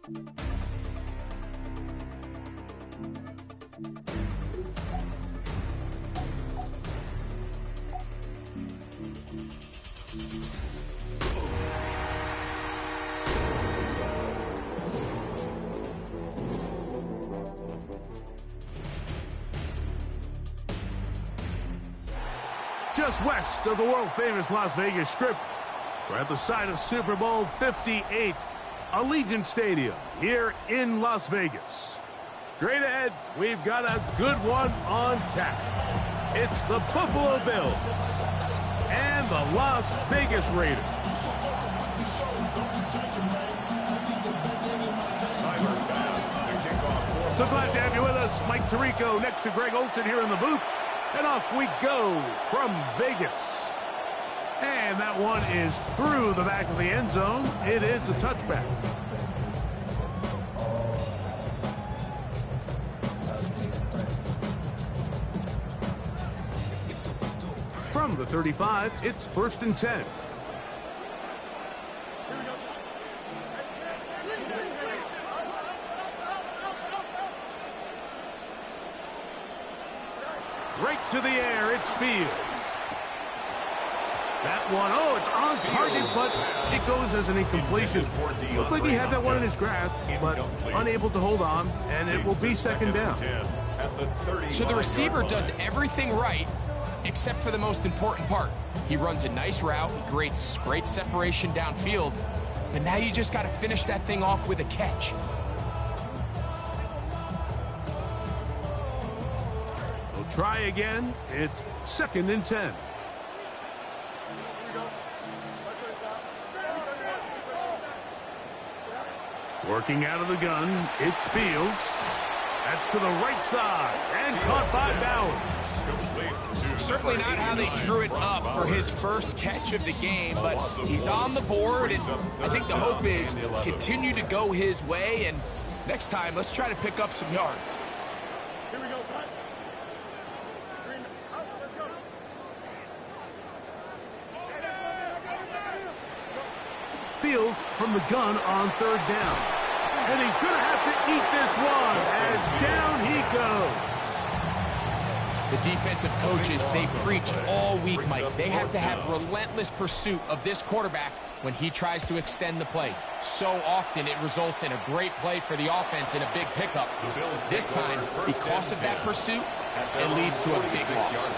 Just west of the world-famous Las Vegas Strip, we're at the site of Super Bowl 58, Allegiant Stadium, here in Las Vegas. Straight ahead, we've got a good one on tap. It's the Buffalo Bills and the Las Vegas Raiders. So glad to have you with us. Mike Tirico next to Greg Olson here in the booth. And off we go from Vegas. And that one is through the back of the end zone. It is a touchback. From the 35, it's 1st and 10. Right to the air, it's Fields. That one, oh, it's on target, but it goes as an incompletion. Looked like he had that one in his grasp, but unable to hold on, and it will be 2nd down. So the receiver does everything right, except for the most important part. He runs a nice route, he creates great separation downfield, but now you just got to finish that thing off with a catch. We'll try again. It's 2nd and 10. Working out of the gun, it's Fields. That's to the right side, and caught by Bowers. Certainly not how they drew it up for his first catch of the game, but he's on the board, and I think the hope is continue to go his way, and next time, let's try to pick up some yards. Here we go, son. Let's go. Fields from the gun on 3rd down. And he's going to have to eat this one as down he goes. The defensive coaches, they preach all week, Mike. They have to have relentless pursuit of this quarterback when he tries to extend the play. So often it results in a great play for the offense and a big pickup. This time, because of that pursuit, it leads to a big loss.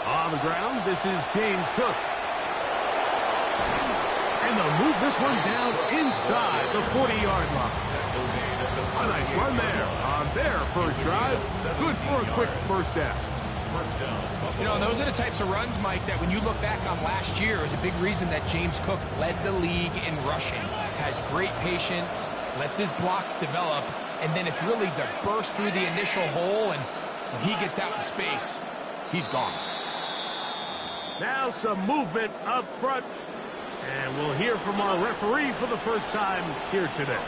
On the ground, this is James Cook. And they'll move this one down inside the 40-yard line. A nice run there on their first drive. Good for a quick 1st down. You know, those are the types of runs, Mike, that when you look back on last year is a big reason that James Cook led the league in rushing. Has great patience, lets his blocks develop, and then it's really the burst through the initial hole, and when he gets out in space, he's gone. Now some movement up front. And we'll hear from our referee for the first time here today.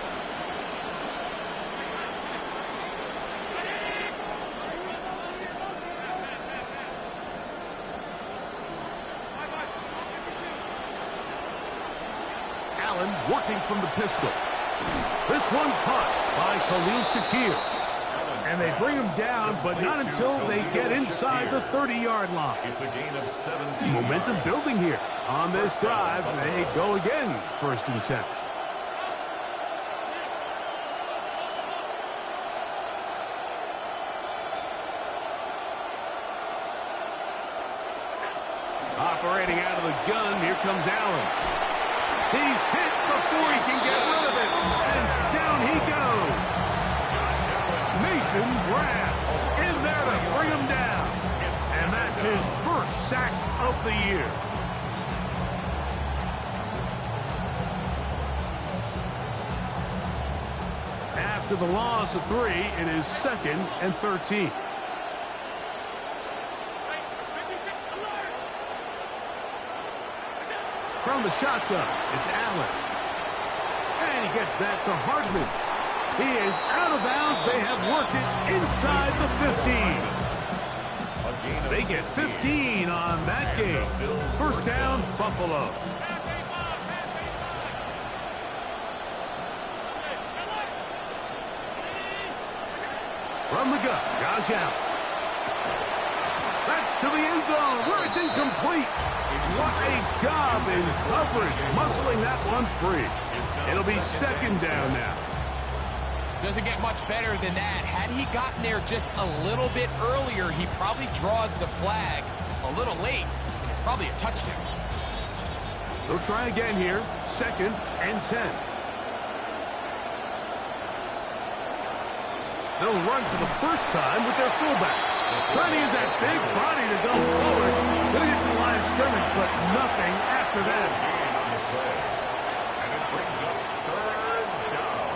Allen working from the pistol. This one caught by Khalil Shakir. And they bring him down, but not until they get inside the 30-yard line. It's a gain of 17. Momentum building here on this drive. They go again, 1st and 10. Operating out of the gun, here comes Allen. He's hit before he can get rid of it, and down he goes. Mason Graham in there to bring him down. And that's his first sack of the year. After the loss of 3, it is 2nd and 13. From the shotgun, it's Allen. And he gets that to Hardman. He is out of bounds. They have worked it inside the 15. They get 15 on that game. First down, Buffalo. From the gun, Josh Allen. That's to the end zone where it's incomplete. What a job in coverage, muscling that one free. It'll be second down now. Doesn't get much better than that. Had he gotten there just a little bit earlier, he probably draws the flag a little late, and it's probably a touchdown. They'll try again here. Second and 10. They'll run for the first time with their fullback. Trying to use that big body to go forward. Gonna get to the line of scrimmage, but nothing after that. And it brings up third down.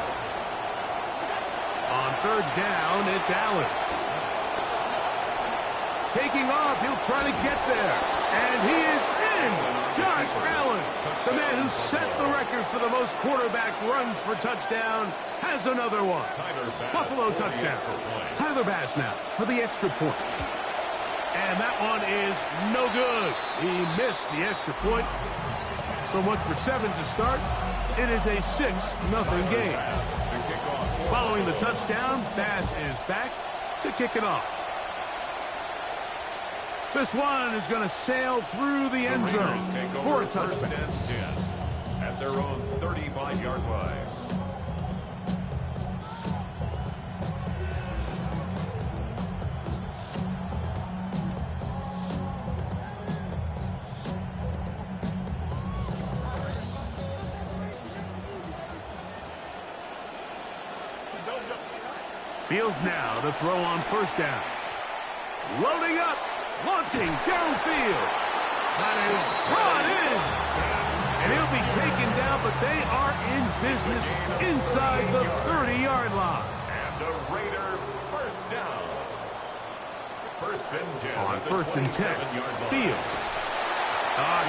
On third down, it's Allen. Taking off, he'll try to get there. And he is in! Josh Allen, the man who set the record for the most quarterback runs for touchdown, has another one. Buffalo touchdown. Tyler Bass now for the extra point. And that one is no good. He missed the extra point. So much for 7 to start. It is a 6-0 game. Following the touchdown, Bass is back to kick it off. This one is going to sail through the end zone for a touchdown. At their own 35-yard line. Fields now to throw on first down. Loading up. Launching downfield. That is brought in. And he'll be taken down, but they are in business inside the 30-yard line. And the Raider first down. First and 10. On first and 10, Fields.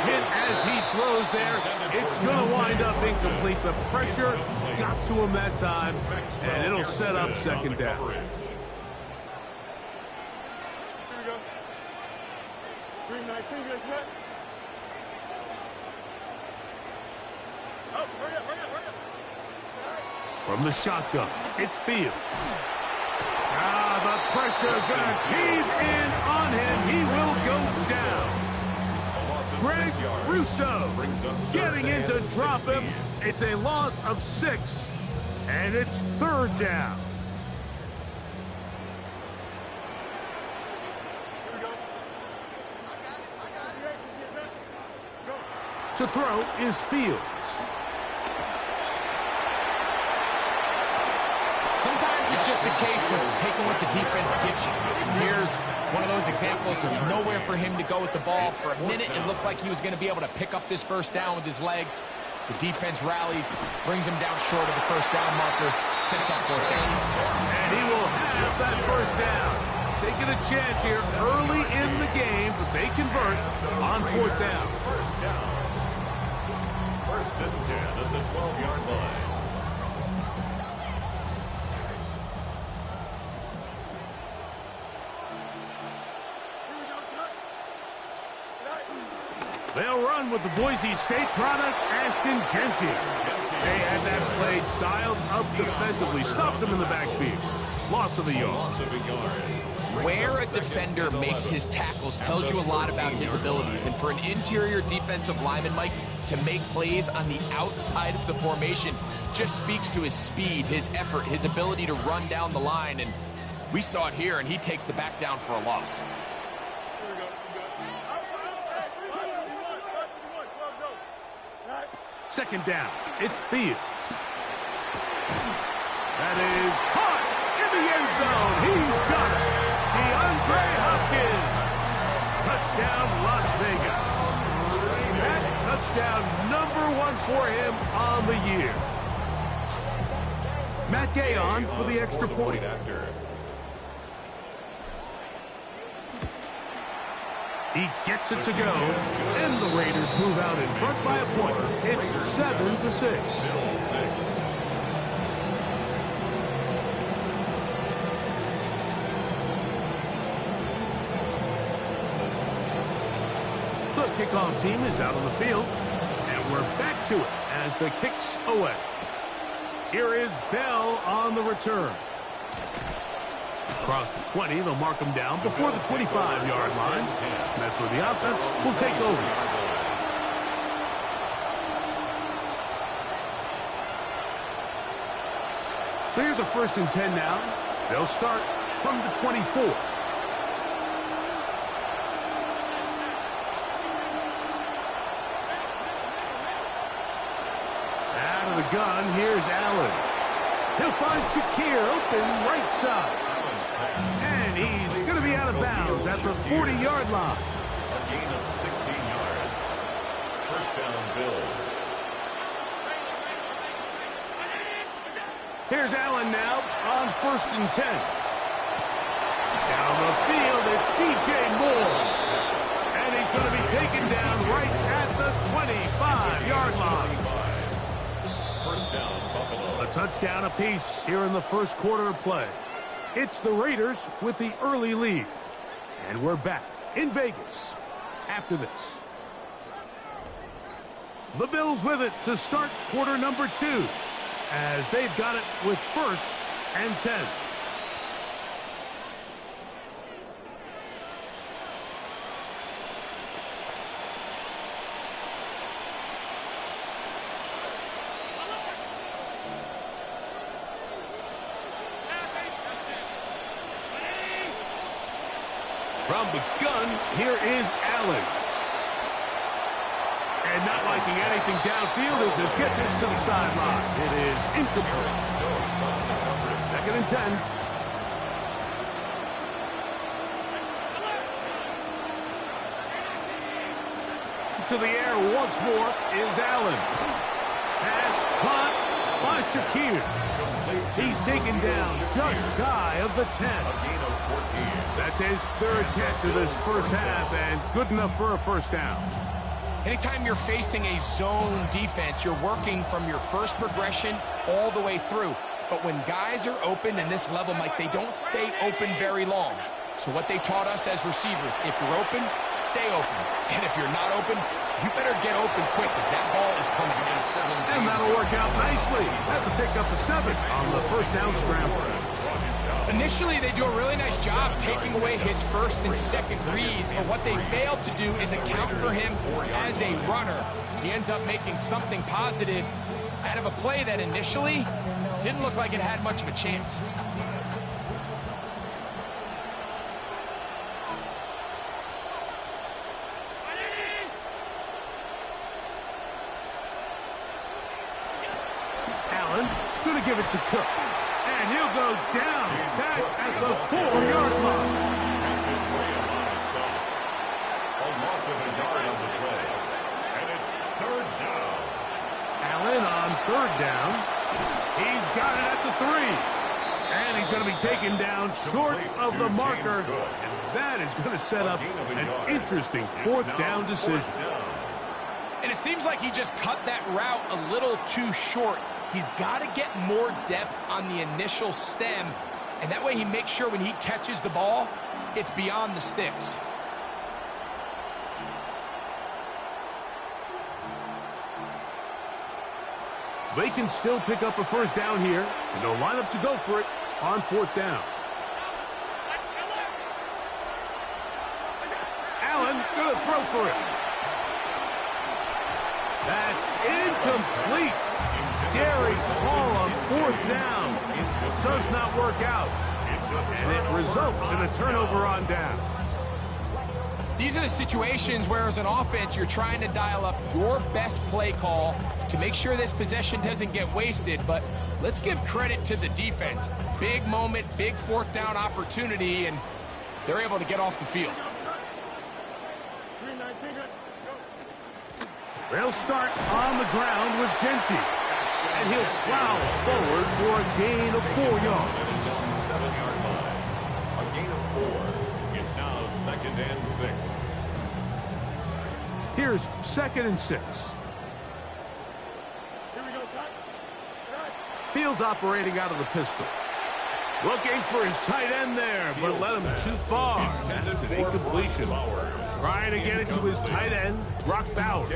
Hit as he throws there. It's going to wind up incomplete. The pressure got to him that time, and it'll set up second down. Green 19, guys, net. Oh, hurry up. From the shotgun, it's Fields. The pressure's going to cave in on him. He will go down. Greg Russo getting in to drop him. It's a loss of 6, and it's third down. To throw is Fields. Sometimes it's just a case of taking what the defense gives you. Here's one of those examples. There's nowhere for him to go with the ball. For a minute, it looked like he was going to be able to pick up this first down with his legs. The defense rallies, brings him down short of the first down marker, sets up fourth down. And he will have that first down. Taking a chance here early in the game, but they convert on fourth down. First and 10 at the 12-yard line. They'll run with the Boise State product, Ashton Genty. They had that play dialed up defensively, stopped him in the backfield. Loss of a yard. Where a defender makes his tackles tells you a lot about his abilities. And for an interior defensive lineman, Mike, to make plays on the outside of the formation just speaks to his speed, his effort, his ability to run down the line. And we saw it here, and he takes the back down for a loss. Second down, it's Fields. That is caught in the end zone. He's got it. DeAndre Hopkins. Touchdown, Las Vegas. That touchdown #1 for him on the year. Matt Gay on for the extra point. He gets it to go, and the Raiders move out in front by a point. It's 7-6. The kickoff team is out on the field, and we're back to it as the kick's away. Here is Bell on the return. Across the 20, they'll mark him down before the 25-yard line. That's where the offense will take over. So here's a 1st and 10 now. They'll start from the 24. Out of the gun, here's Allen. He'll find Shakir open right side. And he's going to be out of bounds at the 40-yard line. A gain of 16 yards. First down, Bills. Here's Allen now on 1st and 10. Down the field, it's DJ Moore. And he's going to be taken down right at the 25-yard line. First down, Buffalo. A touchdown apiece here in the first quarter of play. It's the Raiders with the early lead. And we're back in Vegas after this. The Bills with it to start quarter number 2, as they've got it with 1st and 10. From the gun, here is Allen. And not liking anything downfield, he'll just get this to the sideline. It is incomplete. 2nd and 10. To the air once more is Allen. Pass caught by Shakir. He's taken down just shy of the 10. That's his 3rd catch of this first half, and good enough for a first down. Anytime you're facing a zone defense, you're working from your first progression all the way through. But when guys are open in this level, Mike, they don't stay open very long. So what they taught us as receivers, if you're open, stay open. And if you're not open, you better get open quick, because that ball is coming. And that'll work out nicely. That's a pickup of 7 on the first down scramble. Initially, they do a really nice job taking away his 1st and 2nd read, but what they failed to do is account for him as a runner. He ends up making something positive out of a play that initially didn't look like it had much of a chance. Going to give it to Cook. And he'll go down back at the 4-yard line. A loss of a yard on the play. And it's 3rd down. Allen on 3rd down. He's got it at the 3. And he's going to be taken down short of the marker. And that is going to set up an interesting 4th down decision. And it seems like he just cut that route a little too short. He's got to get more depth on the initial stem, and that way he makes sure when he catches the ball, it's beyond the sticks. They can still pick up a first down here, and they'll line up to go for it on 4th down. Allen going to throw for it. That's incomplete. Daring ball on 4th down. Does not work out. And it results in a turnover on down. These are the situations where as an offense you're trying to dial up your best play call to make sure this possession doesn't get wasted. But let's give credit to the defense. Big moment, big 4th down opportunity, and they're able to get off the field. They'll start on the ground with Gentry. And he'll plow forward for a gain of 4 yards. 7-yard line. A gain of 4. It's now 2nd and 6. Here's 2nd and 6. Fields operating out of the pistol. Looking for his tight end there, but led him too far. That's an incompletion. Trying to get it to his tight end, Brock Bowers.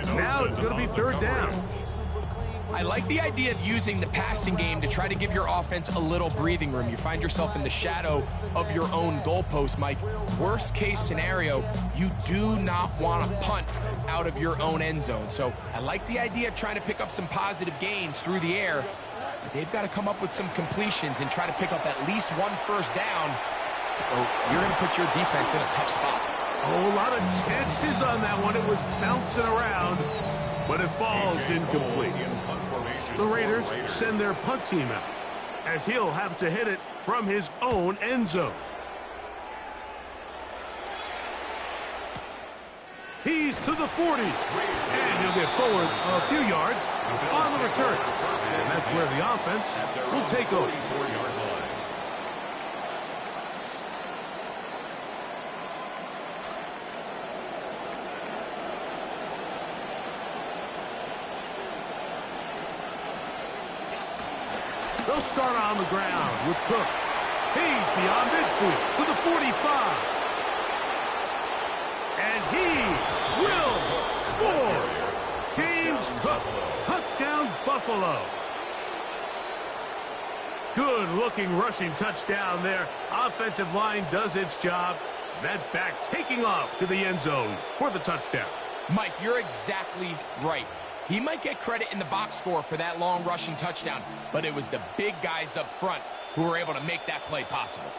Now it's going to be 3rd down. I like the idea of using the passing game to try to give your offense a little breathing room. You find yourself in the shadow of your own goalpost, Mike. Worst case scenario, you do not want to punt out of your own end zone. So I like the idea of trying to pick up some positive gains through the air. But they've got to come up with some completions and try to pick up at least 1 first down, or you're going to put your defense in a tough spot. Oh, a lot of chances on that one. It was bouncing around, but it falls incomplete. The Raiders send their punt team out, as he'll have to hit it from his own end zone. He's to the 40, and he'll get forward a few yards on the return. And that's where the offense will take over. They'll start on the ground with Cook. He's beyond midfield to the 45. And he will score. James Cook, touchdown Buffalo. Good-looking rushing touchdown there. Offensive line does its job. That back taking off to the end zone for the touchdown. Mike, you're exactly right. He might get credit in the box score for that long rushing touchdown, but it was the big guys up front who were able to make that play possible.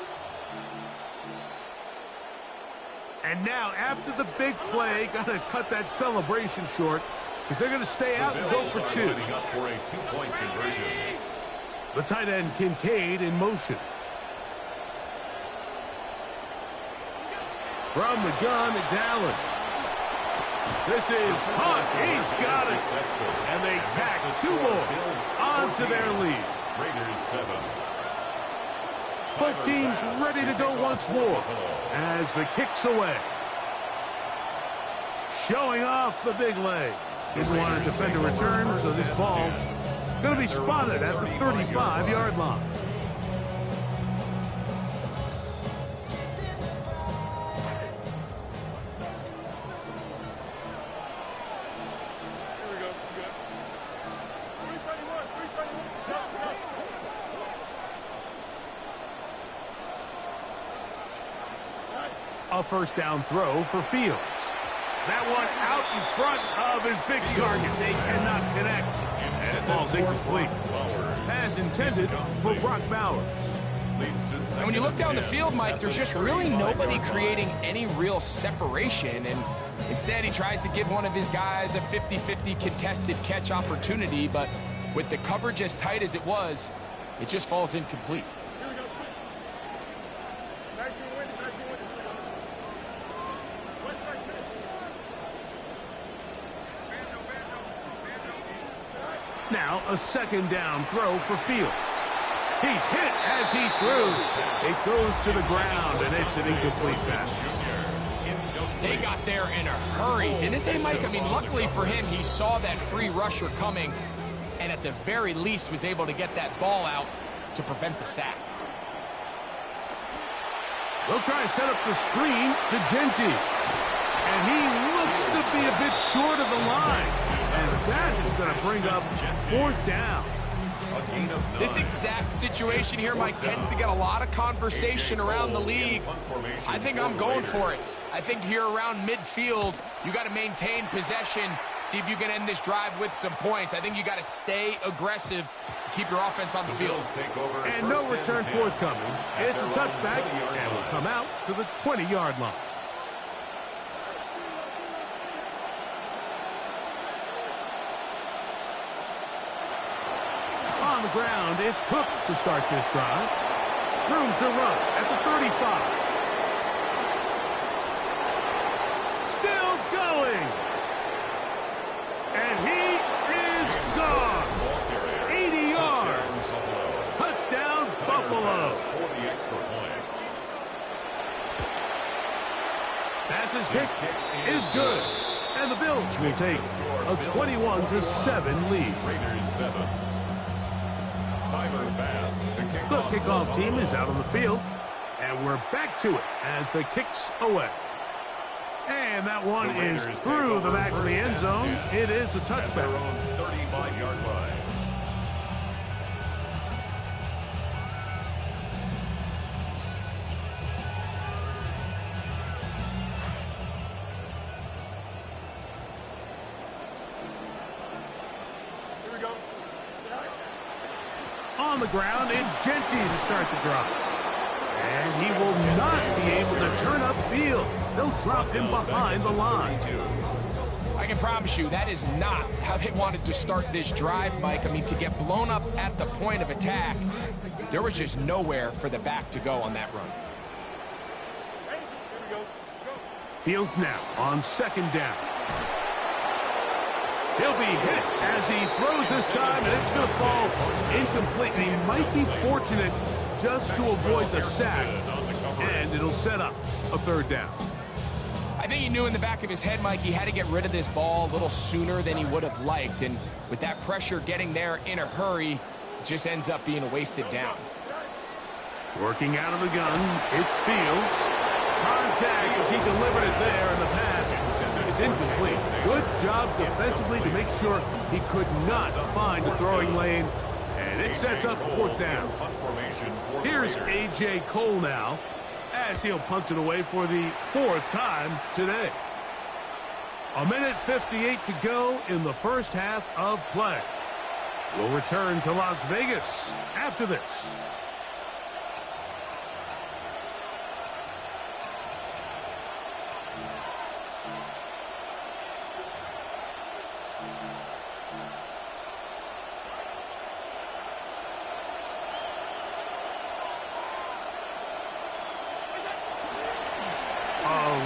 And now, after the big play, got to cut that celebration short because they're going to stay out and go for 2. Up for a 2-point conversion. The tight end, Kincaid, in motion. From the gun, it's Allen. This is Hunt. He's got it. And they tack 2 more onto their lead. Raiders 7. Both teams ready to go once more as the kick's away. Showing off the big leg. Didn't want to defend a return, so this ball going to be spotted at the 35-yard line. A first down throw for Fields. That one out in front of his big target. They cannot connect. And it falls incomplete. As intended for Brock Bowers. And when you look down the field, Mike, there's just really nobody creating any real separation. And instead, he tries to give one of his guys a 50-50 contested catch opportunity. But with the coverage as tight as it was, it just falls incomplete. Now a second down throw for Fields. He's hit as he throws. It goes to the ground, and it's an incomplete pass. They got there in a hurry, didn't they, Mike? I mean, luckily for him, he saw that free rusher coming, and at the very least was able to get that ball out to prevent the sack. They'll try to set up the screen to Genty. And he looks to be a bit short of the line. And that is going to bring up 4th down. This exact situation here, Mike, tends to get a lot of conversation around the league. I think I'm going for it. I think here around midfield, you got to maintain possession, see if you can end this drive with some points. I think you got to stay aggressive, keep your offense on the field. And no return forthcoming. It's a touchback, and will come out to the 20-yard line. On the ground, it's Cook to start this drive. Room to run at the 35. Still going. And he is gone. 80 yards. Touchdown, Buffalo. Passes kick is good. And the Bills will take a 21-7 lead. Raiders 7. Tyler Bass to kick The off kickoff team is out on the field. And we're back to it as the kick's away. And that one is through the back of the end zone. It is a at their touchback. own 35-yard line. Here we go. On the ground, it's Genty to start the drive. And he will not be able to turn upfield. They'll drop him behind the line. I can promise you that is not how they wanted to start this drive, Mike. I mean, to get blown up at the point of attack, there was just nowhere for the back to go on that run. Fields now on second down. He'll be hit as he throws this time, and it's going to fall incomplete. He might be fortunate just to avoid the sack, and it'll set up a third down. I think he knew in the back of his head, Mike, he had to get rid of this ball a little sooner than he would have liked. And with that pressure getting there in a hurry, it just ends up being a wasted down. Working out of the gun, it's Fields. Contact as he delivered it there, and the pass is incomplete. Good job defensively to make sure he could not find the throwing lane. And it sets up fourth down. Here's A.J. Cole now, as he'll punt it away for the fourth time today. 1:58 to go in the first half of play. We'll return to Las Vegas after this.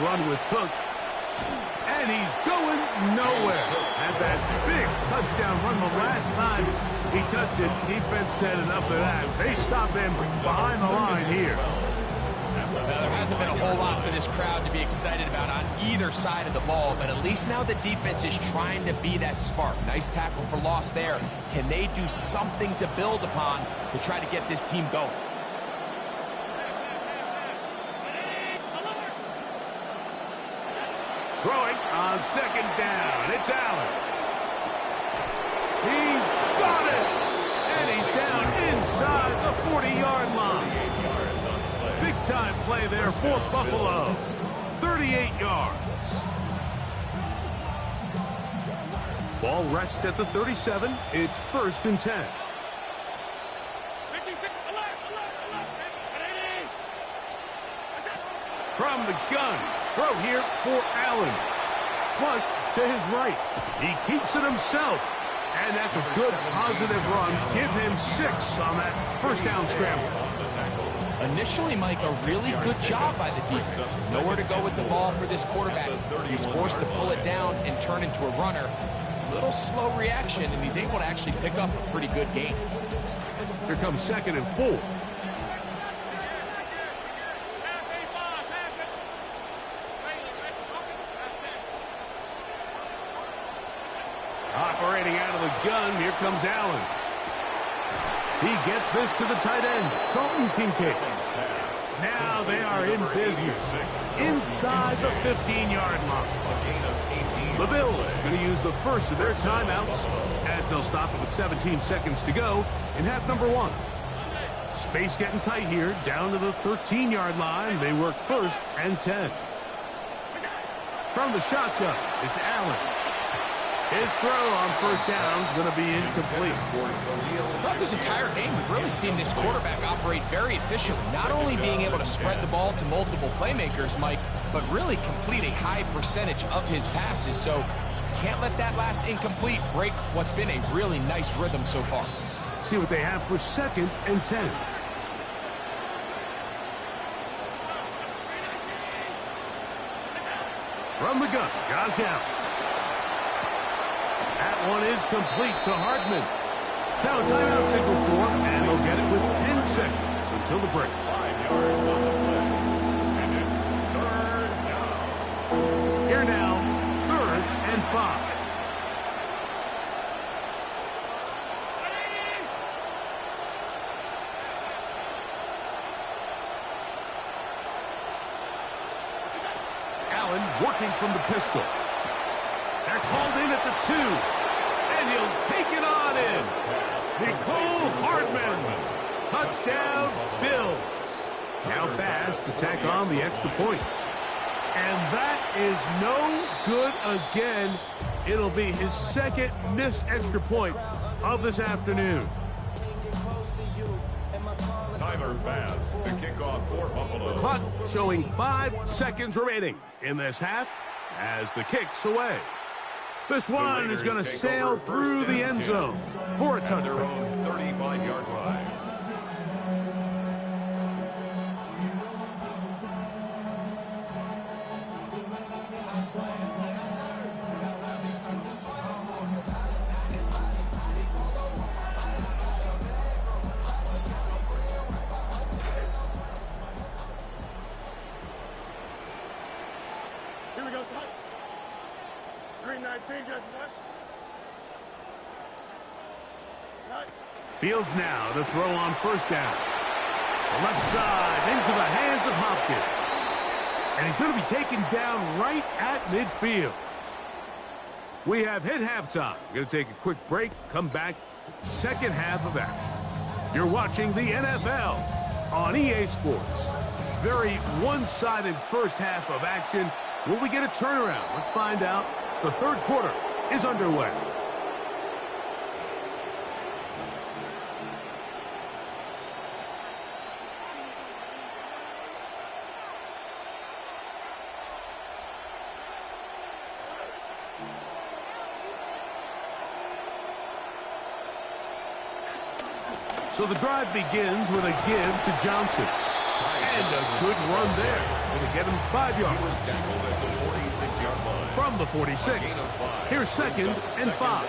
Run with Cook, and he's going nowhere. Had that big touchdown run the last time he touched it. Defense said enough of that. They stop him behind the line here. Now, there hasn't been a whole lot for this crowd to be excited about on either side of the ball, but at least now the defense is trying to be that spark. Nice tackle for loss there. Can they do something to build upon to try to get this team going? Throwing on second down. It's Allen. He's got it. And he's down inside the 40-yard line. Big-time play there for Buffalo. 38 yards. Ball rests at the 37. It's 1st and 10. From the gun. Throw here for Allen. Flush to his right. He keeps it himself. And that's a good positive run. Give him 6 on that first down scramble. Initially, Mike, a really good job by the defense. Nowhere to go with the ball for this quarterback. He's forced to pull it down and turn into a runner. Little slow reaction, and he's able to actually pick up a pretty good gain. Here comes 2nd and 4. Operating out of the gun, here comes Allen. He gets this to the tight end, Dalton Kincaid. Now they are in business inside the 15-yard line. The Bills going to use the first of their timeouts as they'll stop it with 17 seconds to go in half number 1. Space getting tight here, down to the 13-yard line. They work 1st and 10. From the shotgun, it's Allen. His throw on first down is going to be incomplete. Throughout this entire game, we've really seen this quarterback operate very efficiently, not only being able to spread the ball to multiple playmakers, Mike, but really complete a high percentage of his passes. So can't let that last incomplete break what's been a really nice rhythm so far. See what they have for 2nd and 10. From the gun, Josh Allen. That one is complete to Hartman. Now a timeout signal for him, and they'll get it with 10 seconds until the break. 5 yards on the play. And it's 3rd down. Allen working from the pistol. They're called in at the 2. And he'll take it on in. Nicole Hardman. Touchdown, Bills. Now Bass to tack on the extra point. And that is no good again. It'll be his second missed extra point of this afternoon. Tyler Bass to kick off for Buffalo. The clock showing 5 seconds remaining in this half as the kick's away. This one is going to sail through the end zone for a touchdown. 35-yard line. Here we go, son. 319, just what? Right. Fields now to throw on first down. The left side into the hands of Hopkins. And he's going to be taken down right at midfield. We have hit halftime. We're going to take a quick break, come back with the second half of action. You're watching the NFL on EA Sports. Very one-sided first half of action. Will we get a turnaround? Let's find out. The third quarter is underway. So the drive begins with a give to Johnson. And a good run there. Going to get him 5 yards. From the 46. Here's second and 5.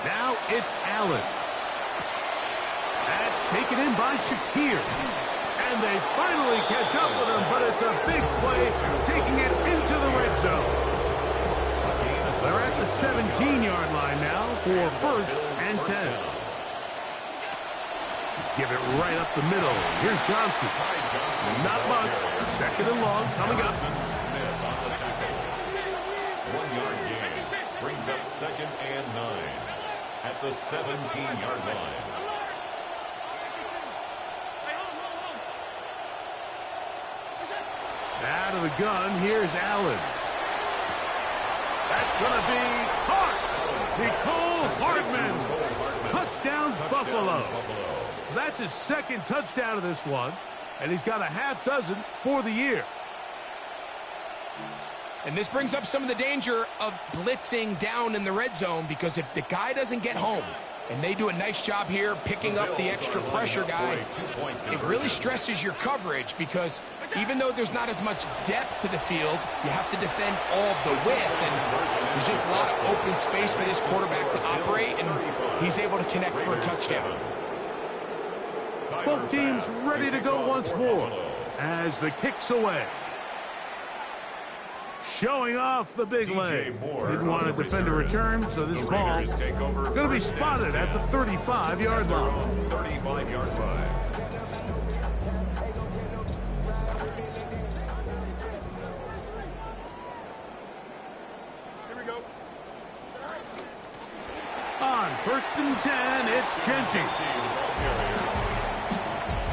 Now it's Allen. That's taken in by Shakir. And they finally catch up with him, but it's a big play, taking it into the red zone. They're at the 17-yard line now for first and 10. Give it right up the middle. Here's Johnson. Not much. Second and long coming up. 1-yard gain brings up second and 9 at the 17-yard line. Out of the gun, here's Allen. That's going to be caught. Nicole Hardman. Touchdown, Buffalo. That's his second touchdown of this one, and he's got a half dozen for the year. And this brings up some of the danger of blitzing down in the red zone, because if the guy doesn't get home, and they do a nice job here picking up the extra pressure guy, it really stresses your coverage, because even though there's not as much depth to the field, you have to defend all of the width, and there's just a lot of open space for this quarterback to operate, and he's able to connect for a touchdown. Both teams ready to go once more as the kick's away. Showing off the big leg. Didn't want to defend a return, so this ball is going to be spotted at the 35-yard line. 35-yard line. Here we go. On first and 10, it's Genty.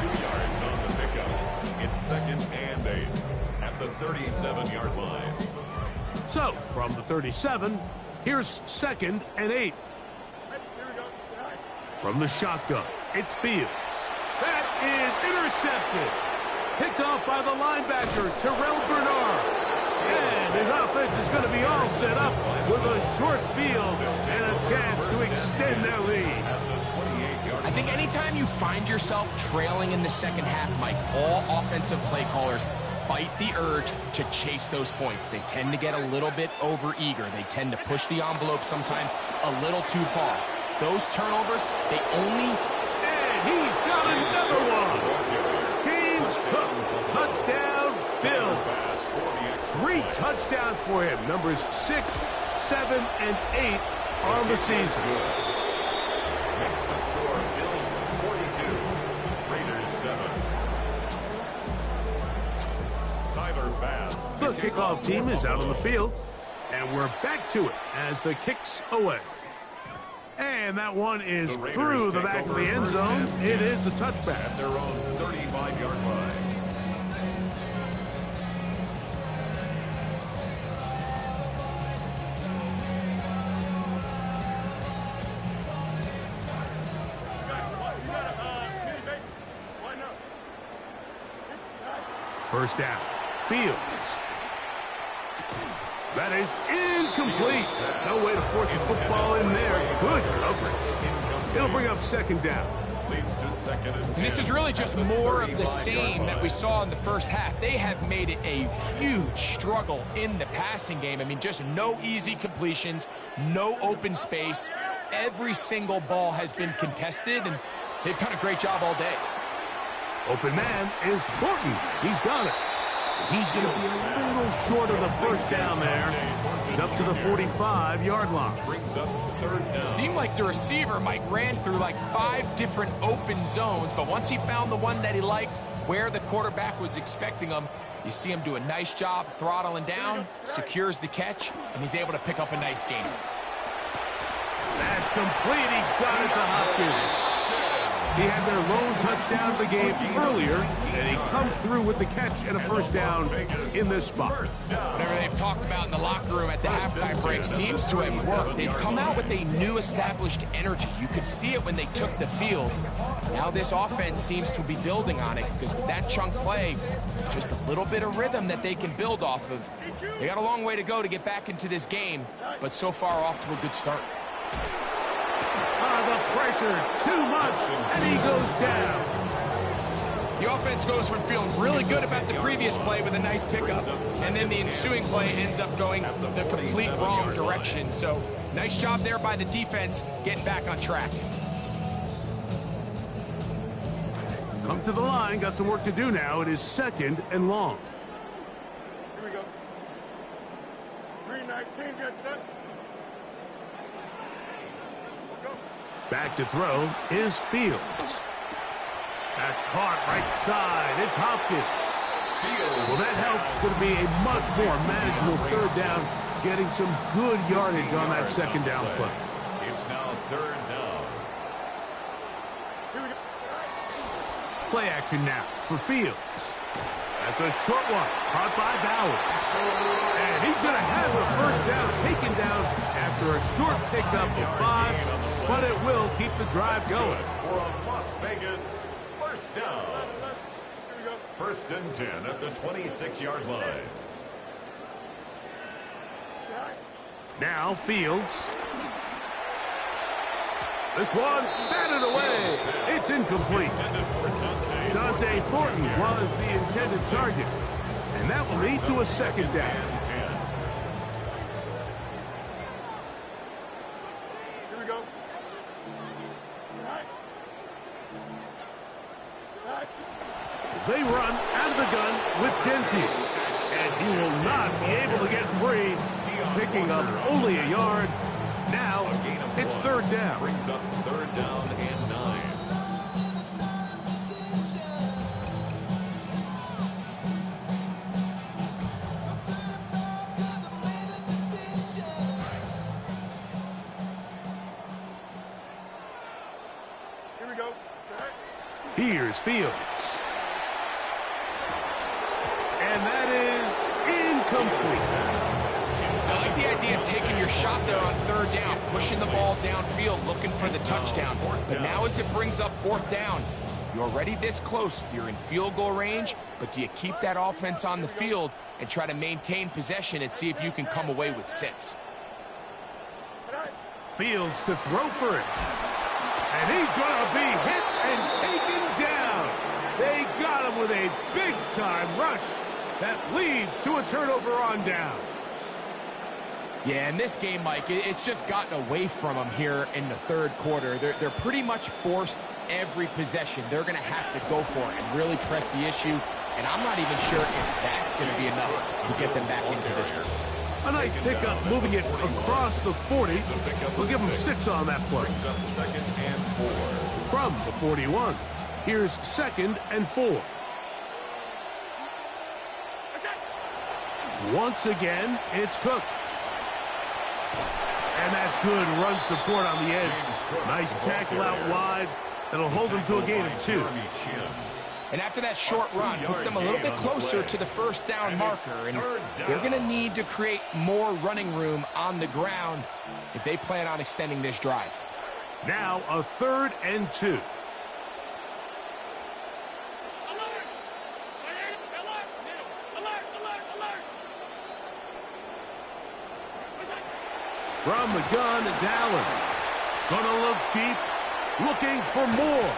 2 yards on the pickup. It's second and 8 at the 37-yard line. So, from the 37, here's second and 8. Here we go. From the shotgun, it's Fields. That is intercepted. Picked off by the linebacker, Terrell Bernard. And his offense is going to be all set up with a short field and a chance to extend their lead. I think anytime you find yourself trailing in the second half, Mike, all offensive play callers fight the urge to chase those points. They tend to get a little bit overeager. They tend to push the envelope sometimes a little too far. Those turnovers, they only... And he's got another one. James Cook, touchdown, Bills. 3 touchdowns for him. Numbers 6, 7, and 8 on the season. Makes the score Bills 42, Raiders 7. Tyler Bass. The kickoff team is out on the field, and we're back to it as the kick's away. And that one is through the back of the end zone. It is a touchback. At their own 35-yard line. First down. Fields. That is incomplete. No way to force the football in there. Good coverage. It'll bring up second down. Leads to second and 10. And this is really just more of the same that we saw in the first half. They have made it a huge struggle in the passing game. I mean, just no easy completions, no open space. Every single ball has been contested, and they've done a great job all day. Open man is Thornton. He's got it. He's going to be a little short of the first down there. He's up to the 45-yard line. Brings up third down. Seemed like the receiver, Mike, ran through like 5 different open zones, but once he found the one that he liked, where the quarterback was expecting him, you see him do a nice job throttling down, secures the catch, and he's able to pick up a nice gain. That's complete. He got it to Hopkins. He had their lone touchdown of the game earlier, and he comes through with the catch and a first down in this spot. Whatever they've talked about in the locker room at the halftime break seems to have worked. They've come out with a new established energy. You could see it when they took the field. Now this offense seems to be building on it, because with that chunk play, just a little bit of rhythm that they can build off of. They got a long way to go to get back into this game, but so far off to a good start. The pressure, too much, and he goes down. The offense goes from feeling really good about the previous play with a nice pickup, and then the ensuing play ends up going the complete wrong direction. So, nice job there by the defense getting back on track. Come to the line, got some work to do now. It is second and long. Here we go. 319 gets that. Back to throw is Fields. That's caught right side. It's Hopkins. Well, that helps. It's going to be a much more manageable third down, getting some good yardage on that second down play. It's now third down. Here we go. Play action now for Fields. That's a short one, caught by Bowers. And he's going to have the first down taken down after a short pickup of 5, but it will keep the drive going. For a Las Vegas first down. Here we go. First and 10 at the 26-yard line. Now Fields. This one batted away. It's incomplete. Dante Thornton was the intended target, and that will lead to a second down. Here we go. They run out of the gun with Gentile, and he will not be able to get free, picking up only a yard. Now it's third down. Brings up third down and 9. Here we go. Here's Fields. And that is incomplete. I like the idea of taking your shot there on third down, pushing the ball downfield, looking for the touchdown. But now as it brings up fourth down, you're already this close. You're in field goal range, but do you keep that offense on the field and try to maintain possession and see if you can come away with 6? Fields to throw for it. And he's going to be hit and taken down. They got him with a big-time rush that leads to a turnover on down. Yeah, in this game, Mike, it's just gotten away from them here in the third quarter. They're pretty much forced every possession. They're going to have to go for it and really press the issue. And I'm not even sure if that's going to be enough to get them back into this one. A nice pickup, moving it across the 40. We'll give him 6 on that play. Brings up 2nd and 4. From the 41, here's 2nd and 4. Once again, it's Cook. And that's good run support on the edge. Nice tackle out wide. That'll hold them to a gain of 2. And after that short run, puts them a little bit closer to the first down marker. And they're going to need to create more running room on the ground if they plan on extending this drive. Now a 3rd and 2. From the gun, it's Allen. Gonna look deep, looking for more.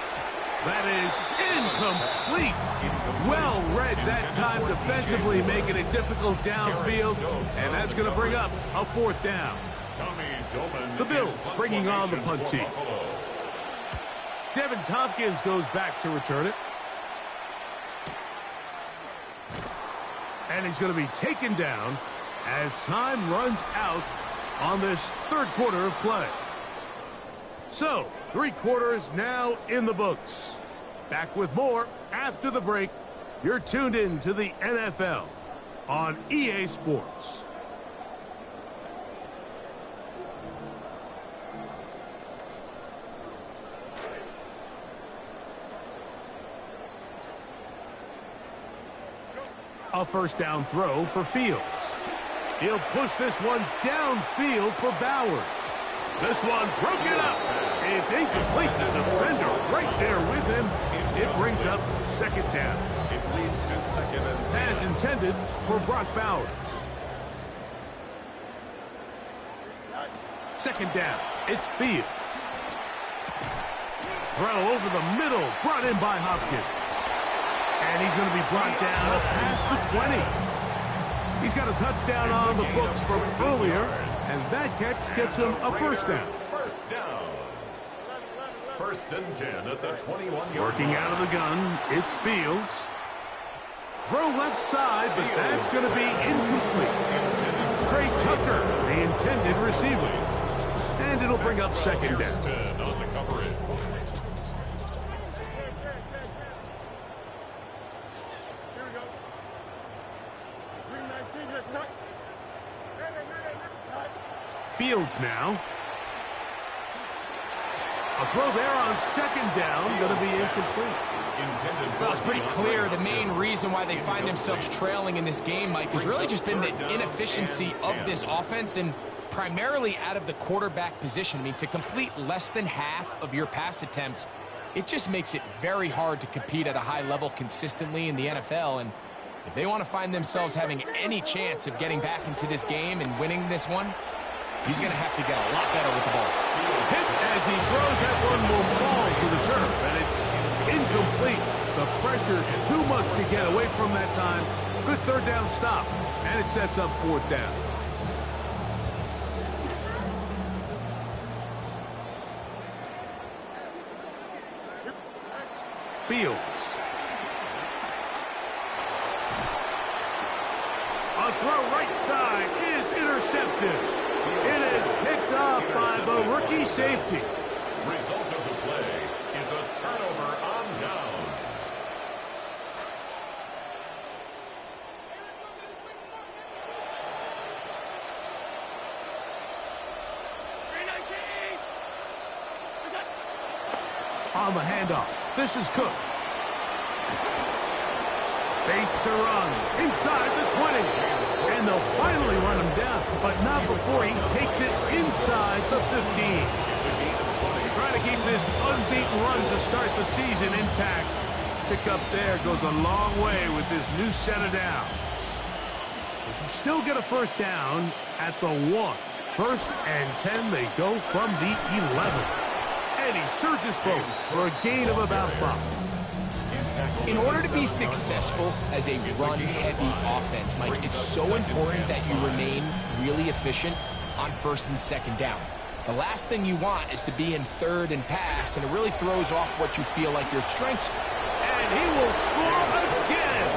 That is incomplete. Well read that time defensively, making it difficult downfield, and that's going to bring up a 4th down. The Bills bringing on the punt team. Devin Tompkins goes back to return it. And he's going to be taken down as time runs out on this 3rd quarter of play. So, 3 quarters now in the books. Back with more after the break. You're tuned in to the NFL on EA Sports. A 1st down throw for Fields. He'll push this one downfield for Bowers. This one broken up. It's incomplete. The defender right there with him. It brings up 2nd down. It leads to 2nd and 10. As intended for Brock Bowers. 2nd down. It's Fields. Throw over the middle. Brought in by Hopkins. And he's going to be brought down past the 20. He's got a touchdown on the books from earlier, and that catch gets him a 1st down. 1st down. 1st and 10 at the 21-yard line. Working out of the gun, it's Fields. Throw left side, but that's going to be incomplete. Trey Tucker, the intended receiver. And it'll bring up 2nd down. On the coverage. Fields now. A throw there on 2nd down, going to be incomplete. Well, it's pretty clear the main reason why they find themselves trailing in this game, Mike, has really just been the inefficiency of this offense and primarily out of the quarterback position. I mean, to complete less than half of your pass attempts, it just makes it very hard to compete at a high level consistently in the NFL. And if they want to find themselves having any chance of getting back into this game and winning this one, he's going to have to get a lot better with the ball. Hit as he throws, that one will fall to the turf, and it's incomplete. The pressure too much to get away from that time. Good 3rd down stop, and it sets up 4th down. Fields. A throw right side is intercepted. It is picked off by the rookie safety. Result of the play is a turnover on downs. On the handoff, this is Cook. Space to run inside the 20. And they'll finally run him down, but not before he takes it inside the 15. Trying to keep this unbeaten run to start the season intact. Pick up there goes a long way with this new set of downs. They can still get a 1st down at the 1. 1st and 10, they go from the 11. And he surges forward for a gain of about 5. In order to be successful as a run-heavy offense, Mike, it's so important that you remain really efficient on 1st and 2nd down. The last thing you want is to be in 3rd and pass, and it really throws off what you feel like your strengths. And he will score again.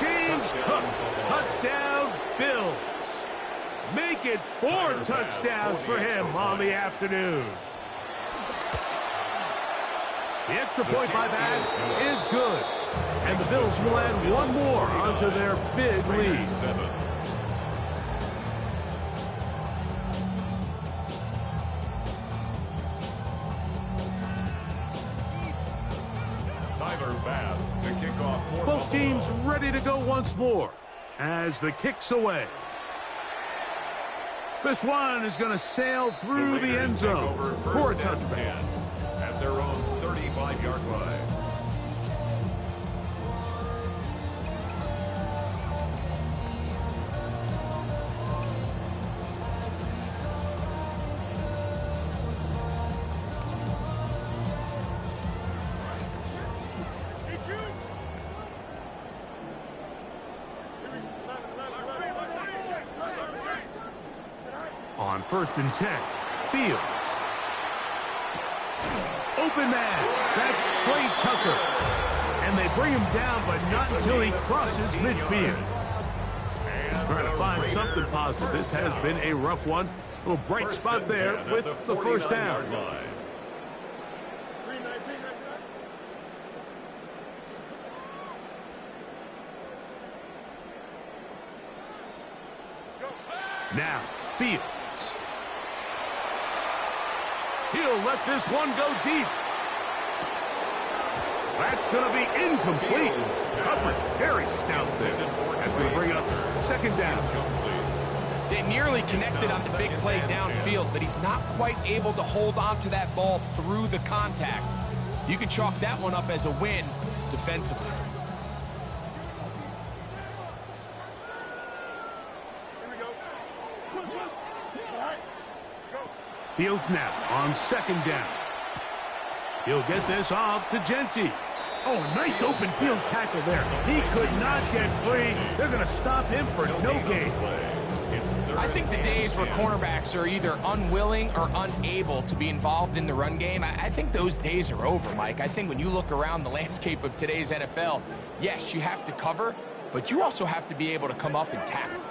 James Cook, touchdown, Bills. Make it 4 touchdowns for him on the afternoon. The extra point by Bass is good. And the Bills will add one more onto their big lead. Both teams ready to go once more as the kick's away. This one is going to sail through the end zone for a touchdown. At their own 35-yard line. On 1st and 10, Fields. Open man. That's Trey Tucker. And they bring him down, but not until he crosses midfield. Trying to find something positive. This has been a rough one. A little bright spot there with the first down. Now, Fields. He'll let this one go deep. That's going to be incomplete. Coverage very stout there. That's going to bring up 2nd down. They nearly connected on the big play downfield, but he's not quite able to hold on to that ball through the contact. You can chalk that one up as a win defensively. Fields now on 2nd down. He'll get this off to Genty. Oh, nice open field tackle there. He could not get free. They're going to stop him for no gain. I think the days where cornerbacks are either unwilling or unable to be involved in the run game, I think those days are over, Mike. I think when you look around the landscape of today's NFL, yes, you have to cover, but you also have to be able to come up and tackle.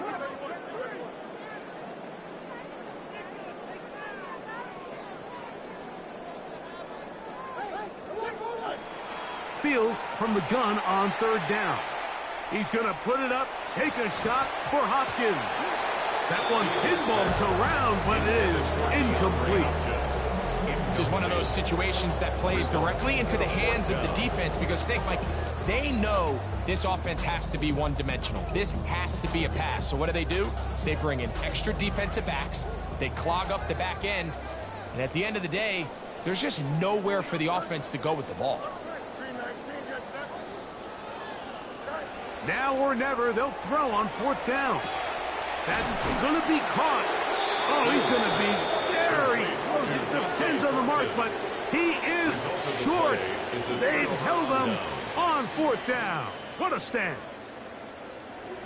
Fields from the gun on 3rd down. He's going to put it up, take a shot for Hopkins. That one pinballs around, but it is incomplete. This is one of those situations that plays directly into the hands of the defense because think, Mike, they know this offense has to be one-dimensional. This has to be a pass. So what do? They bring in extra defensive backs. They clog up the back end. And at the end of the day, there's just nowhere for the offense to go with the ball. Now or never, they'll throw on 4th down. That's going to be caught. Oh, he's going to be very close. It depends on the mark, but he is short. They've held him on 4th down. What a stand.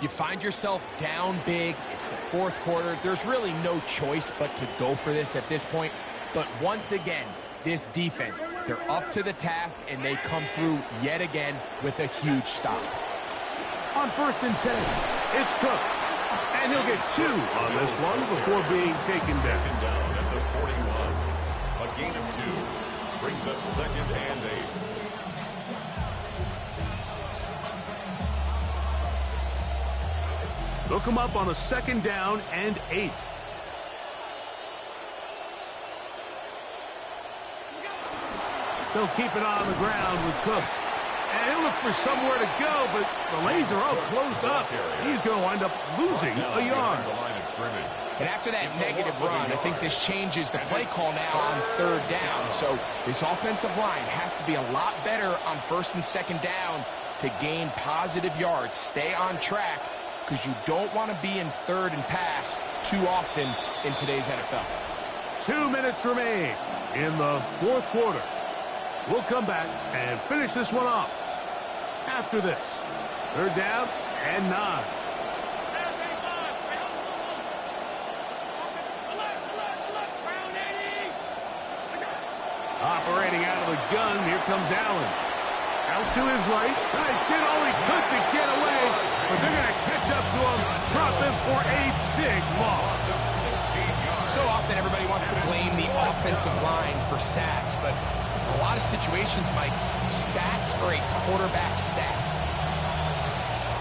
You find yourself down big. It's the 4th quarter. There's really no choice but to go for this at this point. But once again, this defense, they're up to the task, and they come through yet again with a huge stop. On 1st and 10, it's Cook. And he'll get 2 on this one before being taken down. At the 41. A gain of 2 brings up 2nd and 8. They'll come up on a 2nd down and 8. They'll keep it on the ground with Cook. And he'll look for somewhere to go, but the lanes are all closed up. He's going to wind up losing a yard. And after that negative run, I think this changes the play call now on 3rd down. So this offensive line has to be a lot better on 1st and 2nd down to gain positive yards. Stay on track because you don't want to be in 3rd and pass too often in today's NFL. 2 minutes remain in the 4th quarter. We'll come back and finish this one off after this. 3rd down and 9. Operating out of the gun, here comes Allen. Out to his right. Did all he could to get away, but they're going to catch up to him, drop him for a big loss. So often everybody wants to blame the offensive line for sacks, but in a lot of situations, Mike, sacks are a quarterback stat.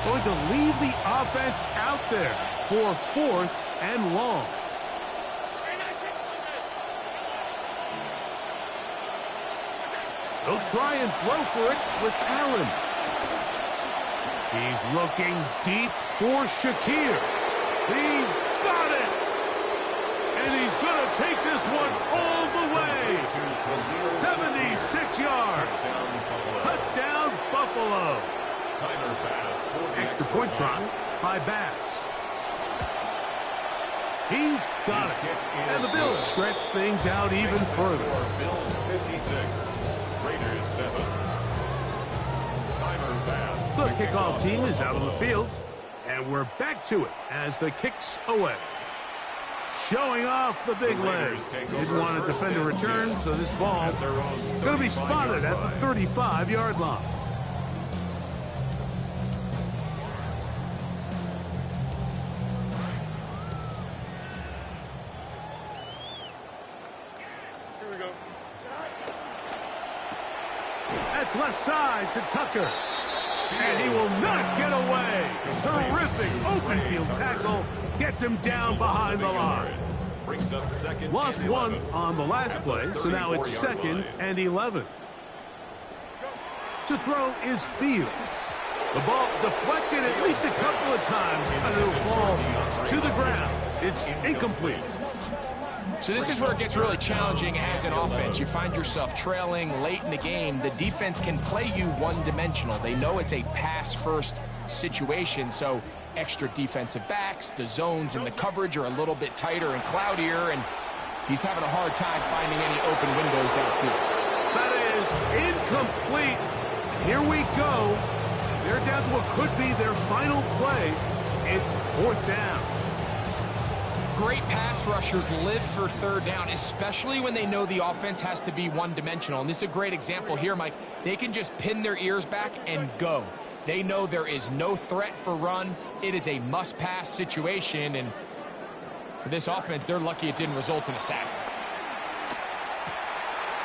Going to leave the offense out there for 4th and long. He'll try and throw for it with Allen. He's looking deep for Shakir. He's got it! And he's going to take this one all the way. 76 yards. Touchdown, Buffalo. Extra point try by Bass. He's got it. And the Bills stretch things out even further. Bills 56, Raiders 7. Timer pass. The kickoff team is out on the field. And we're back to it as the kick's away. Showing off the big leg. Didn't want to defend a return, so this ball is going to be spotted at the 35-yard line. Here we go. That's left side to Tucker. And he will not get away. Terrific open field tackle. Gets him down behind the line. Brings up second. Lost one on the last play, so now it's 2nd and 11. To throw is Fields. The ball deflected at least a couple of times, and it falls to the ground. It's incomplete. So this is where it gets really challenging as an offense. You find yourself trailing late in the game. The defense can play you one-dimensional. They know it's a pass-first situation, so extra defensive backs, the zones and the coverage are a little bit tighter and cloudier, and he's having a hard time finding any open windows downfield. That is incomplete. Here we go. They're down to what could be their final play. It's 4th down. Great pass rushers live for 3rd down, especially when they know the offense has to be one-dimensional. And this is a great example here, Mike. They can just pin their ears back and go. They know there is no threat for run. It is a must-pass situation, and for this offense, they're lucky it didn't result in a sack.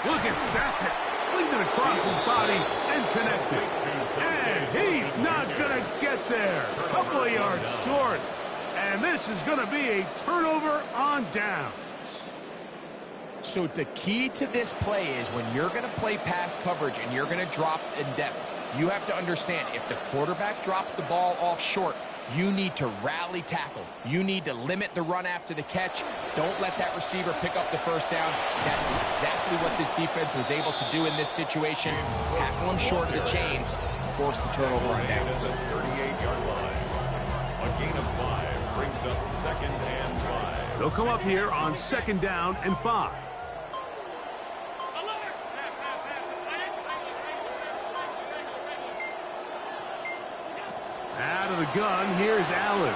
Look at that. Slinged it across his body and connected. And he's not going to get there. A couple of yards short. And this is going to be a turnover on downs. So the key to this play is when you're going to play pass coverage and you're going to drop in depth, you have to understand if the quarterback drops the ball off short, you need to rally tackle. You need to limit the run after the catch. Don't let that receiver pick up the 1st down. That's exactly what this defense was able to do in this situation. Tackle him short of the chains, force the turnover on downs. 38-yard line. A gain of 5 brings up 2nd and 5. They'll come up here on 2nd down and 5. Out of the gun, here's Allen.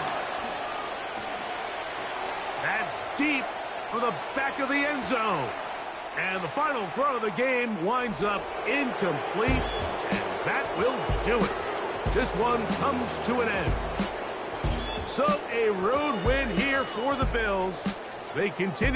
That's deep for the back of the end zone. And the final throw of the game winds up incomplete. And that will do it. This one comes to an end. So a road win here for the Bills. They continue.